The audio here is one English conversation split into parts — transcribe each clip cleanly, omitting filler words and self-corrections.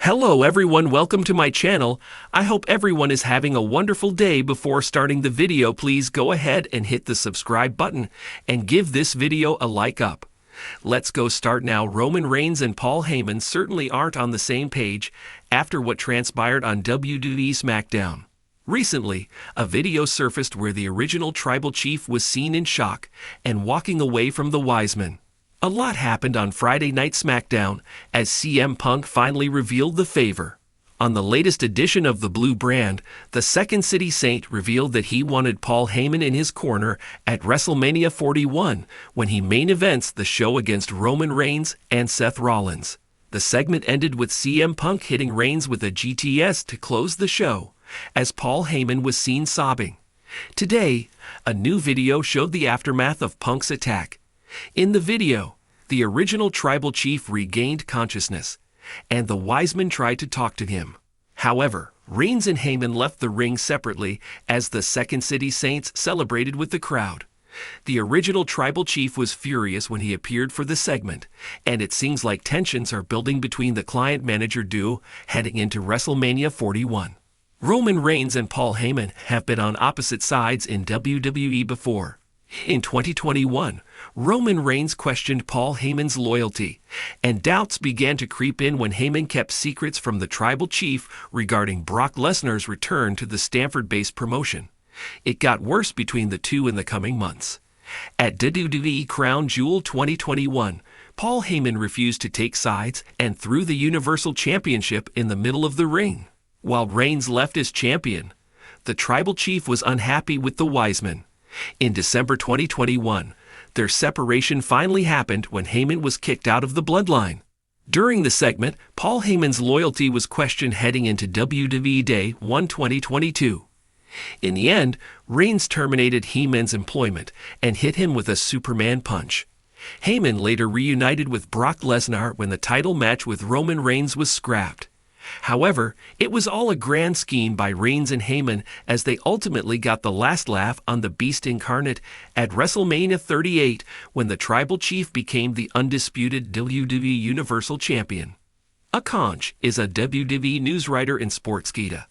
Hello everyone, welcome to my channel. I hope everyone is having a wonderful day. Before starting the video, please go ahead and hit the subscribe button and give this video a like up. Let's go start now. Roman Reigns and Paul Heyman certainly aren't on the same page after what transpired on WWE SmackDown. Recently, a video surfaced where the original tribal chief was seen in shock and walking away from the wise men. A lot happened on Friday Night SmackDown as CM Punk finally revealed the favor. On the latest edition of the Blue Brand, the Second City Saint revealed that he wanted Paul Heyman in his corner at WrestleMania 41 when he main events the show against Roman Reigns and Seth Rollins. The segment ended with CM Punk hitting Reigns with a GTS to close the show, as Paul Heyman was seen sobbing. Today, a new video showed the aftermath of Punk's attack. In the video, the original tribal chief regained consciousness, and the wise men tried to talk to him. However, Reigns and Heyman left the ring separately as the Second City Saints celebrated with the crowd. The original tribal chief was furious when he appeared for the segment, and it seems like tensions are building between the client-manager duo heading into WrestleMania 41. Roman Reigns and Paul Heyman have been on opposite sides in WWE before. In 2021, Roman Reigns questioned Paul Heyman's loyalty, and doubts began to creep in when Heyman kept secrets from the tribal chief regarding Brock Lesnar's return to the Stamford-based promotion. It got worse between the two in the coming months. At WWE Crown Jewel 2021, Paul Heyman refused to take sides and threw the Universal Championship in the middle of the ring. While Reigns left as champion, the tribal chief was unhappy with the wise men. In December 2021, their separation finally happened when Heyman was kicked out of the bloodline. During the segment, Paul Heyman's loyalty was questioned heading into WWE Day 1 2022. In the end, Reigns terminated Heyman's employment and hit him with a Superman punch. Heyman later reunited with Brock Lesnar when the title match with Roman Reigns was scrapped. However, it was all a grand scheme by Reigns and Heyman as they ultimately got the last laugh on the Beast Incarnate at WrestleMania 38 when the tribal chief became the undisputed WWE Universal Champion. Akanch is a WWE news writer in Sportskeeda.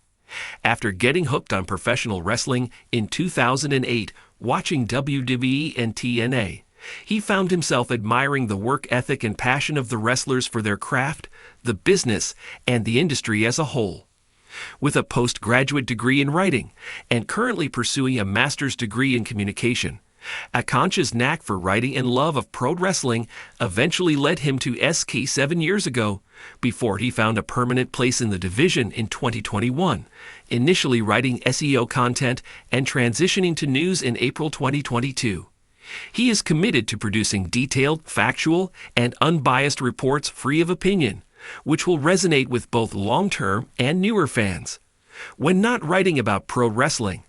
After getting hooked on professional wrestling in 2008 watching WWE and TNA, he found himself admiring the work ethic and passion of the wrestlers for their craft, the business, and the industry as a whole. With a postgraduate degree in writing and currently pursuing a master's degree in communication, Akanch's knack for writing and love of pro wrestling eventually led him to SK 7 years ago, before he found a permanent place in the division in 2021, initially writing SEO content and transitioning to news in April 2022. He is committed to producing detailed, factual, and unbiased reports free of opinion, which will resonate with both long-term and newer fans. When not writing about pro wrestling,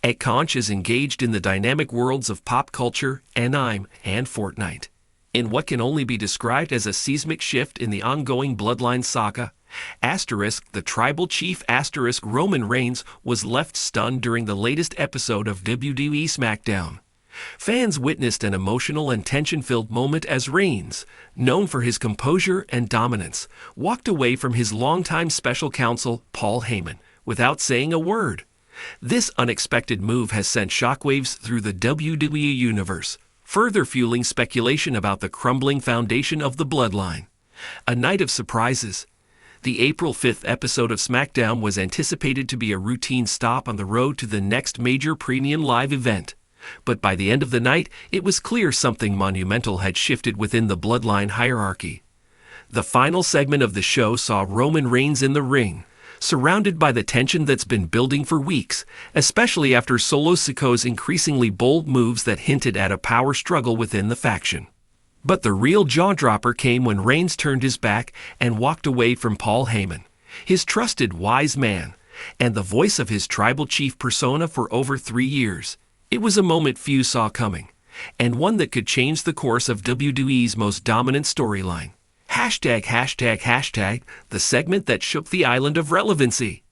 Akanch is engaged in the dynamic worlds of pop culture, anime, and Fortnite. In what can only be described as a seismic shift in the ongoing Bloodline saga, the tribal chief Roman Reigns was left stunned during the latest episode of WWE SmackDown. Fans witnessed an emotional and tension-filled moment as Reigns, known for his composure and dominance, walked away from his longtime special counsel, Paul Heyman, without saying a word. This unexpected move has sent shockwaves through the WWE universe, further fueling speculation about the crumbling foundation of the bloodline. A night of surprises. The April 5th episode of SmackDown was anticipated to be a routine stop on the road to the next major premium live event. But by the end of the night, it was clear something monumental had shifted within the bloodline hierarchy. The final segment of the show saw Roman Reigns in the ring, surrounded by the tension that's been building for weeks, especially after Solo Sikoa's increasingly bold moves that hinted at a power struggle within the faction. But the real jaw-dropper came when Reigns turned his back and walked away from Paul Heyman, his trusted wise man, and the voice of his tribal chief persona for over 3 years. It was a moment few saw coming, and one that could change the course of WWE's most dominant storyline. ###, the segment that shook the island of relevancy.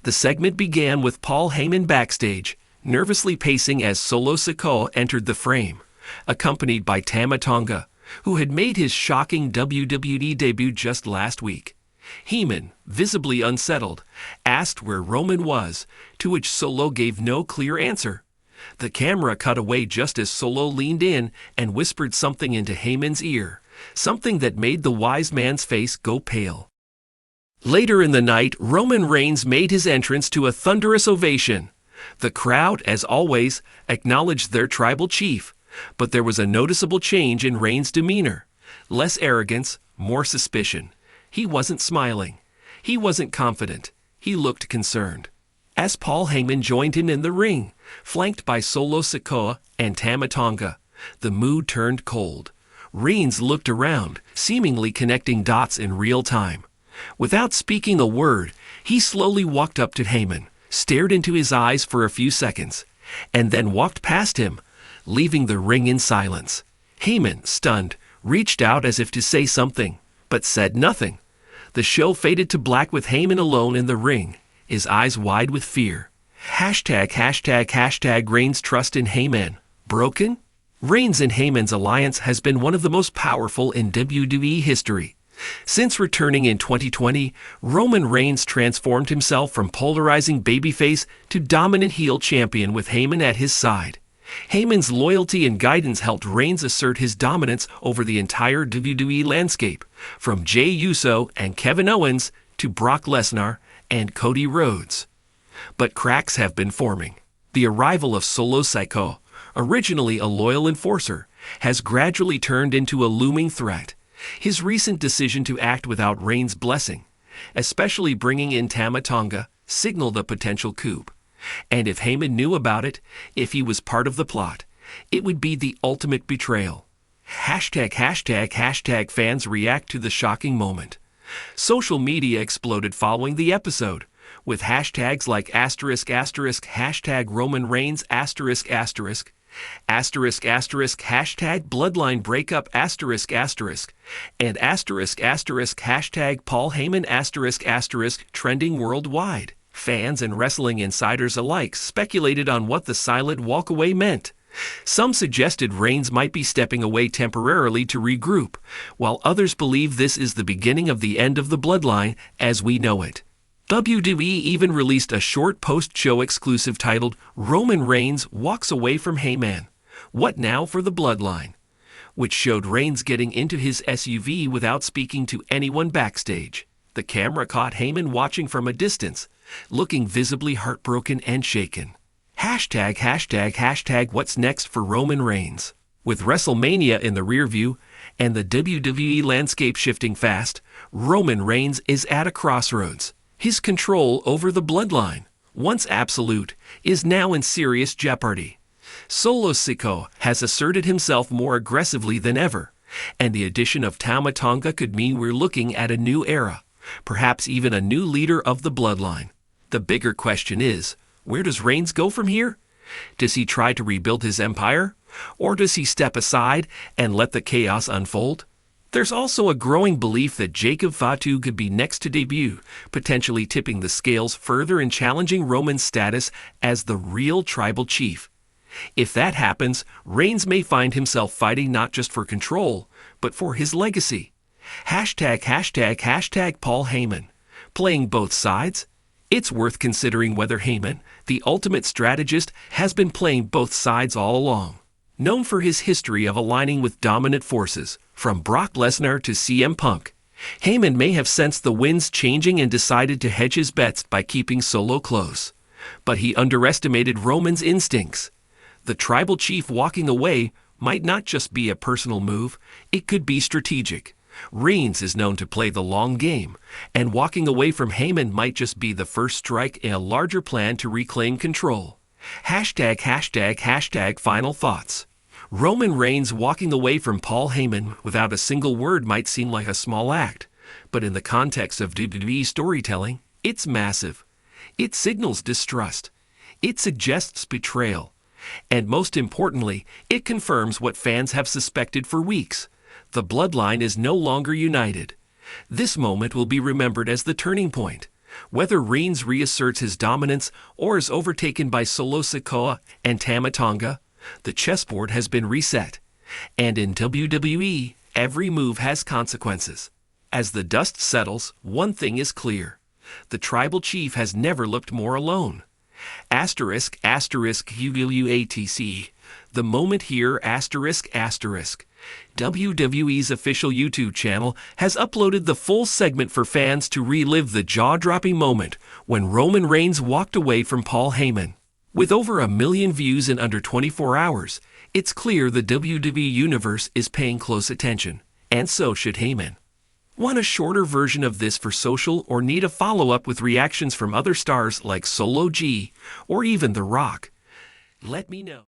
The segment began with Paul Heyman backstage, nervously pacing as Solo Sikoa entered the frame, accompanied by Tama Tonga, who had made his shocking WWE debut just last week. Heyman, visibly unsettled, asked where Roman was, to which Solo gave no clear answer. The camera cut away just as Solo leaned in and whispered something into Heyman's ear, something that made the wise man's face go pale. Later in the night, Roman Reigns made his entrance to a thunderous ovation. The crowd, as always, acknowledged their tribal chief, but there was a noticeable change in Reigns' demeanor. Less arrogance, more suspicion. He wasn't smiling. He wasn't confident. He looked concerned. As Paul Heyman joined him in the ring, flanked by Solo Sikoa and Tama Tonga, the mood turned cold. Reigns looked around, seemingly connecting dots in real time. Without speaking a word, he slowly walked up to Heyman, stared into his eyes for a few seconds, and then walked past him, leaving the ring in silence. Heyman, stunned, reached out as if to say something, but said nothing. The show faded to black with Heyman alone in the ring, his eyes wide with fear. #### Reigns' trust in Heyman. Broken? Reigns and Heyman's alliance has been one of the most powerful in WWE history. Since returning in 2020, Roman Reigns transformed himself from polarizing babyface to dominant heel champion with Heyman at his side. Heyman's loyalty and guidance helped Reigns assert his dominance over the entire WWE landscape, from Jey Uso and Kevin Owens to Brock Lesnar and Cody Rhodes. But cracks have been forming. The arrival of Solo Sikoa, originally a loyal enforcer, has gradually turned into a looming threat. His recent decision to act without Reigns' blessing, especially bringing in Tama Tonga, signaled a potential coup. And if Heyman knew about it, if he was part of the plot, it would be the ultimate betrayal. ### fans react to the shocking moment. Social media exploded following the episode, with hashtags like **#Roman Reigns ***, #bloodline breakup ***, and **Paul Heyman ***, trending worldwide. Fans and wrestling insiders alike speculated on what the silent walkaway meant. Some suggested Reigns might be stepping away temporarily to regroup, while others believe this is the beginning of the end of the bloodline as we know it. WWE even released a short post-show exclusive titled Roman Reigns Walks Away from Heyman. What now for the bloodline? Which showed Reigns getting into his SUV without speaking to anyone backstage. The camera caught Heyman watching from a distance, looking visibly heartbroken and shaken. ### What's next for Roman Reigns? With WrestleMania in the rearview and the WWE landscape shifting fast, Roman Reigns is at a crossroads. His control over the bloodline, once absolute, is now in serious jeopardy. Solo Sikoa has asserted himself more aggressively than ever, and the addition of Tama Tonga could mean we're looking at a new era, perhaps even a new leader of the bloodline. The bigger question is, where does Reigns go from here? Does he try to rebuild his empire? Or does he step aside and let the chaos unfold? There's also a growing belief that Jacob Fatu could be next to debut, potentially tipping the scales further and challenging Roman's status as the real tribal chief. If that happens, Reigns may find himself fighting not just for control, but for his legacy. ### Paul Heyman. Playing both sides? It's worth considering whether Heyman, the ultimate strategist, has been playing both sides all along. Known for his history of aligning with dominant forces, from Brock Lesnar to CM Punk, Heyman may have sensed the winds changing and decided to hedge his bets by keeping Solo close. But he underestimated Roman's instincts. The tribal chief walking away might not just be a personal move, it could be strategic. Reigns is known to play the long game, and walking away from Heyman might just be the first strike in a larger plan to reclaim control. ### Final thoughts. Roman Reigns walking away from Paul Heyman without a single word might seem like a small act, but in the context of WWE storytelling, it's massive. It signals distrust. It suggests betrayal. And most importantly, it confirms what fans have suspected for weeks. The bloodline is no longer united. This moment will be remembered as the turning point. Whether Reigns reasserts his dominance or is overtaken by Solo Sikoa and Tama Tonga, the chessboard has been reset. And in WWE, every move has consequences. As the dust settles, one thing is clear. The tribal chief has never looked more alone. Asterisk, asterisk, UWATC. The moment here, asterisk, asterisk. WWE's official YouTube channel has uploaded the full segment for fans to relive the jaw-dropping moment when Roman Reigns walked away from Paul Heyman. With over 1 million views in under 24 hours, it's clear the WWE Universe is paying close attention, and so should Heyman. Want a shorter version of this for social or need a follow-up with reactions from other stars like Solo G or even The Rock? Let me know.